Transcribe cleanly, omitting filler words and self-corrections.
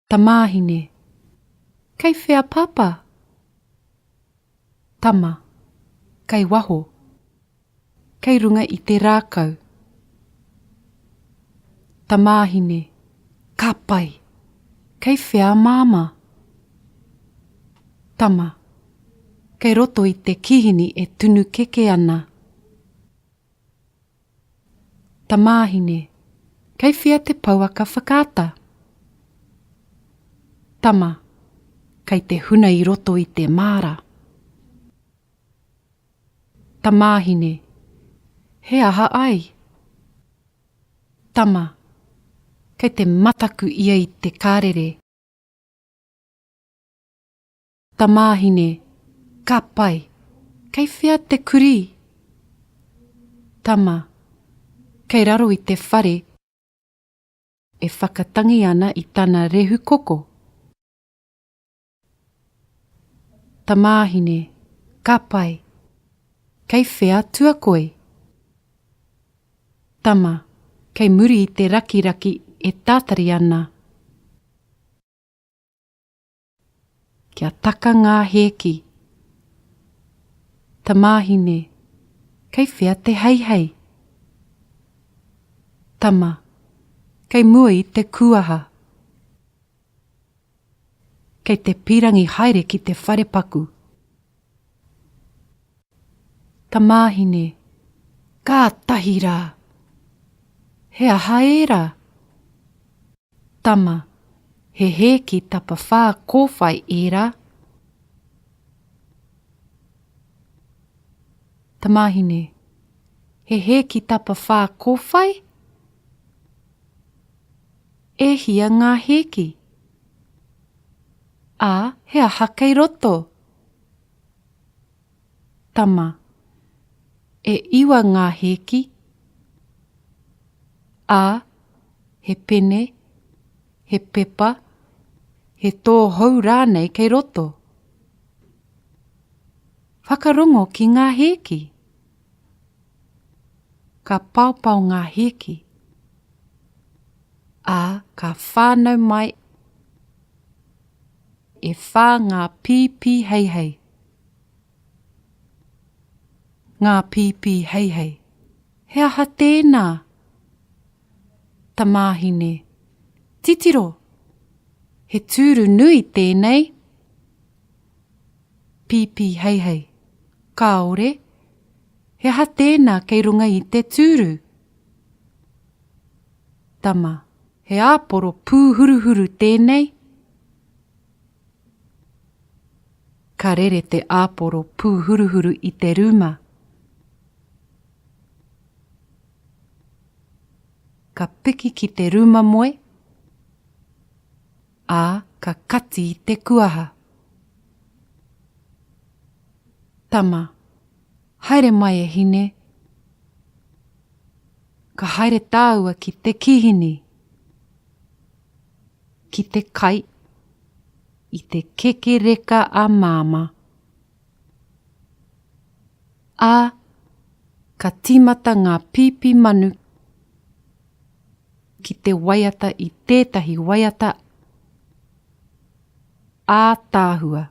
Tamāhine. Kei whea papa. Tama. Kei waho. Kei runga i te rākau. Tamāhine. Ka pai. Kei whea māma. Tama. Kei roto i te kihini e tunu keke ana. Tamāhine. Kei whia te pauaka whakaata. Tama. Kei te huna i roto i te māra. Tamāhine. He aha ai. Tama. Kei te mataku ia i te kārere. Tamāhine. Ka pai. Kei whia te kuri. Tama. Kei raro i te whare. E whakatangi ana i tana rehu koko. Tamāhine. Ka pai. Kei whea tuakoe. Tama. Kei muri i te rakiraki e tātari ana. Kia taka ngā heki. Tamāhine. Kei whea te heihei. Tama. Kei mua i te kuaha. Kei te pirangi haere ki te wharepaku. Tamāhine. Ka tahi rā. He aha e rā. Tama. He heki tapa whā kōwhai e rā. Tamāhine. He heki tapa whā kōwhai? E hia ngā heki. A, he aha kei roto. Tama. E iwa ngā heki. A, he pene, he pepa, he tō hau rānei kei roto. Whakarongo ki ngā heki. Ka paupau ngā heki. A, ka whānau mai e whā ngā pīpī heihei. Ngā pīpī heihei. He aha tēnā. Tamāhine. Titiro. He tūru nui tēnei. Pīpī heihei. Kāore. He aha tēnā kei runga i te tūru. Tama. He āporo pūhuruhuru tēnei. Ka rere te āporo pūhuruhuru i te ruma. Ka piki ki te ruma moe. A, ka kati i te kuaha. Tama. Haere mai e hine. Ka haere tāua ki te kihini. Ki te kai. I te keke reka a māma. A, ka timata ngā pīpī manu. Ki te waiata i tētahi waiata. A tāhua.